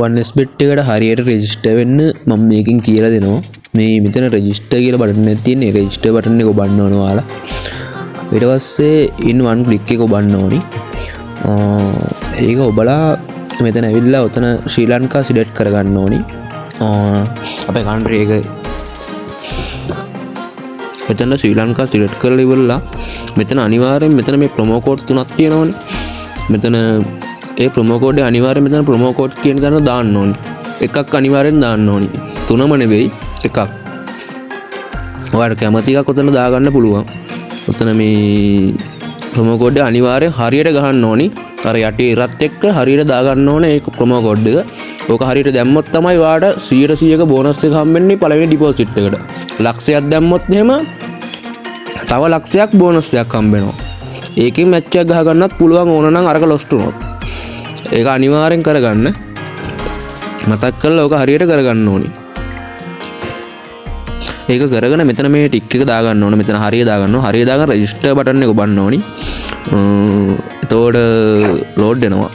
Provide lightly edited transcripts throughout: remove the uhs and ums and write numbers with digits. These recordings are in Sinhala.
OneSBet එකට හරියට රෙජිස්ටර් වෙන්න මම මේකෙන් කියලා දෙනවා. මේ මෙතන රෙජිස්ටර් කියලා බටන් එකක් තියෙන්නේ. රෙජිස්ටර් බටන් එක ඔබන්න ඕන ඔයාලා. ඊට පස්සේ in one click එක ඔබන්න ඕනි. ඒක ඔබලා මෙතන ඇවිල්ලා ඔතන ශ්‍රී ලංකා සිලෙක්ට් කරගන්න ඕනි. අපේ කන්ට්‍රි එක එතන ශ්‍රී ලංකා සිලෙක්ට් කරලා ඉවරලා මෙතන අනිවාර්යෙන් මෙතන මේ ප්‍රොමෝ කෝඩ් තුනක් තියෙනවනේ. මෙතන ඒ ප්‍රොමෝ කෝඩ් එක අනිවාර්යෙන් මෙතන ප්‍රොමෝ කෝඩ් කියන තැන දාන්න ඕනි. එකක් අනිවාර්යෙන් දාන්න ඕනි. තුනම නෙවෙයි එකක්. ඔයාලට කැමති එකක් ඔතන දාගන්න පුළුවන්. ඔතන මේ ප්‍රොමෝ කෝඩ් එක අනිවාර්යෙන් හරියට ගහන්න ඕනි. අර යටි ඉරත් එක්ක හරියට දාගන්න ඕනේ ඒ ප්‍රොමෝ කෝඩ් එක. ඕක හරියට දැම්මොත් තමයි ඔයාලට 100%ක බෝනස් එක හම්බෙන්නේ පළවෙනි ඩිපොසිට් එකට. ලක්ෂයක් දැම්මොත් එහෙම තව ලක්ෂයක් බෝනස් එකක් හම්බෙනවා. ඒකෙන් මැච් එකක් ගහ ගන්නත් පුළුවන් ඕන නම් අරක ලොස්ට් වුණොත්. ඒක අනිවාර්යෙන් කරගන්න. මතක් කරලා ඕක හරියට කරගන්න ඕනි. ඒක කරගෙන මෙතන මේ ටික් එක දාගන්න ඕන. මෙතන හරිය දාගන්න ඕන. හරිය දාගෙන රෙජිස්ටර් බටන් එක ඔබන්න ඕනි. එතකොට ලෝඩ් වෙනවා.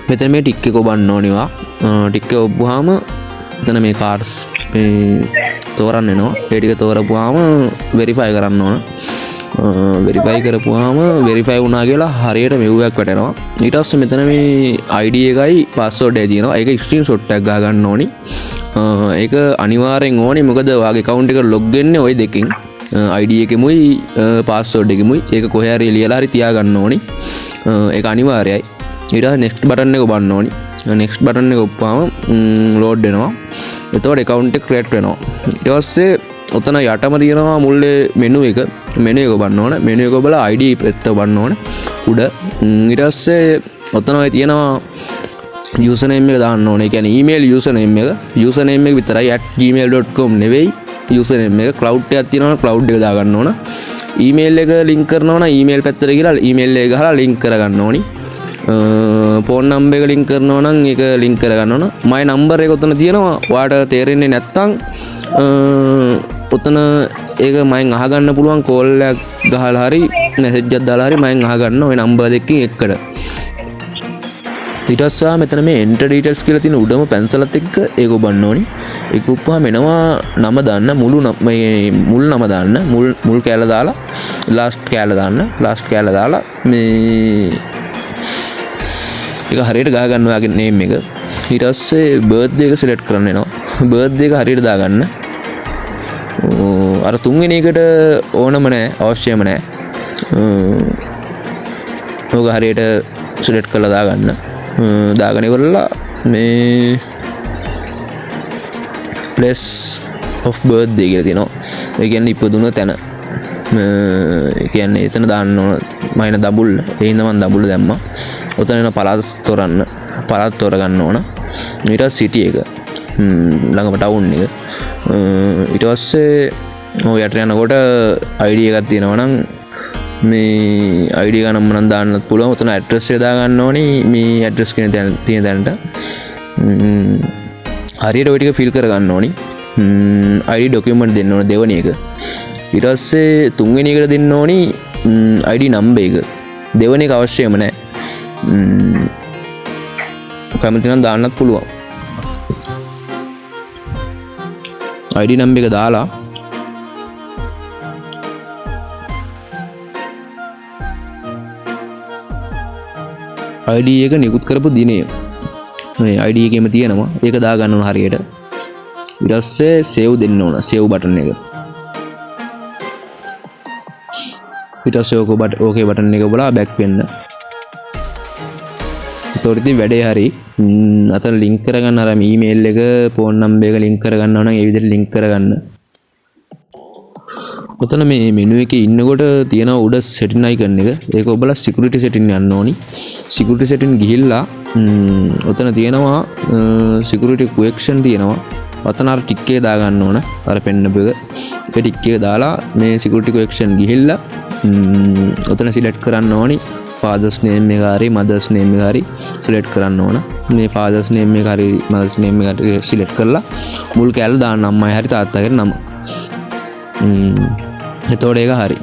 මෙතන මේ ටික් එක ඔබන්න ඕනිවා. ටික් එක ඔබ්බුවාම මෙතන මේ කාර්ඩ්ස් මේ තෝරන්න එනවා. ඒ ටික තෝරපුවාම වෙරිෆයි කරන්න ඕන. වෙරිෆයි කරපුවාම වෙරිෆයි වුණා කියලා හරියට මෙව්වක් වැටෙනවා. ඊට පස්සේ මෙතන මේ ID එකයි පාස්වර්ඩ් එකයි තියෙනවා. ඒක ස්ක්‍රීන්ෂොට් එකක් ගහ ගන්න ඕනි. ඒක අනිවාර්යෙන් ඕනි. මොකද ඔයාගේ account එක log වෙන්නේ ওই දෙකෙන්. ID එකෙමුයි පාස්වර්ඩ් එකෙමුයි. ඒක කොහේ හරි ලියලා හරි තියාගන්න ඕනි. ඒක අනිවාර්යයි. ඊට පස්සේ next button එක ඔබන්න ඕනි. next button එක ඔබ්බාම load වෙනවා. එතකොට account එක create වෙනවා. ඊට පස්සේ ඔතන යටම තියෙනවා මුල්ලේ මෙනු එක. මෙනු එක ඔබන්න ඕන. මෙනු එක ඔබලා ID පැත්ත ඔබන්න ඕන. උඩ ඊට පස්සේ ඔතන ඔය තියෙනවා username එක දාන්න ඕනේ. ඒ කියන්නේ email username එක. username එක විතරයි @gmail.com නෙවෙයි. username එක cloud එකක් තියෙනවා. cloud එක දාගන්න ඕන. email එක link කරනවා නම් email පැත්තට ගිහලා email එක ගහලා link කරගන්න ඕනි. phone number එක link කරනවා නම් ඒක link කරගන්න ඕන. my number එක ඔතන තියෙනවා. ඔයාලට තේරෙන්නේ නැත්නම් ඔතන ඒක මයින් අහගන්න පුළුවන්. කෝල් එකක් ගහලා හරි මැසේජ් එකක් දාලා හරි මයින් අහගන්න ওই නම්බර් දෙකකින් එකකට. ඊට පස්සේ මෙතන මේ enter details කියලා තියෙන උඩම පැන්සලත් එක්ක ඒක ඔබන්න ඕනි. ඒක උපුවාම එනවා නම දාන්න. මේ මුල් නම දාන්න. මුල් කැල දාලා last කැල දාන්න. last කැල දාලා මේ ඒක හරියට ගහ ගන්න ඔයාගේ name එක. ඊට පස්සේ birthday එක select කරන්න එනවා. birthday එක හරියට දාගන්න. අර තුන්වෙනි එකට ඕනම නැහැ, අවශ්‍යම නැහැ. ඕක හරියට select කරලා දාගන්න. දාගෙන ඉවරලා මේ place of birthday කියලා තියෙනවා. ඒ කියන්නේ ඉපදුන තැන. ඒ කියන්නේ එතන දාන්න ඕන මයින දඹුල්ල. ඒ හින්දා මම දඹුල්ල දැම්මා. ඔතන එන පළාත් තෝරන්න. පළාත් තෝරගන්න ඕන. ඊට සිටි එක. ළඟම ටවුන් එක. ඊට පස්සේ ඔය යට යනකොට ID එකක් තියෙනවා නම් මේ ID එක නම් මම දාන්නත් පුළුවන්. ඔතන ඇඩ්‍රස් එක දාගන්න ඕනි. මේ ඇඩ්‍රස් කියන තියෙන තැනට හරියට ඔය ටික ෆිල් කරගන්න ඕනි. ID ડોකියුමන්ට් දෙන්න ඕන දෙවෙනි එක. ඊට පස්සේ තුන්වෙනි එකට දෙන්න ඕනි ID නම්බර් එක. දෙවෙනි එක අවශ්‍යම නැහැ. කැමති නම් දාන්නත් පුළුවන්. ID නම්බර් එක දාලා ID එක නිකුත් කරපු දිනය මේ ID එකේම තියෙනවා. ඒක දාගන්න ඕන හරියට. ඊට පස්සේ save දෙන්න ඕන. save බටන් එක. ඊට පස්සේ ඕකේ බටන් එක ඔබලා back වෙන්න. ඒතකොට ඉතින් වැඩේ හරි. අතන link කරගන්න අර email එක phone number එක link කරගන්නවා නම් ඒ විදිහට link කරගන්න. ඔතන මේ menu එකේ ඉන්නකොට තියෙන උඩ setting icon එක. ඒක ඔබලා security setting යන්න ඕනි. security setting ගිහිල්ලා ඔතන තියෙනවා security question තියෙනවා. ඔතන අර ටික් එක දාගන්න ඕන. අර පෙන්නපු එක. ඒ ටික් එක දාලා මේ security question ගිහිල්ලා ඔතන select කරන්න ඕනි. father's name එක හරි mother's name එක හරි select කරන්න ඕන. මේ father's name එක හරි mother's name එක හරි select කරලා මුල් කැල දාන්න අම්මයි හරි තාත්තගේ නම. එතකොට ඒක හරි.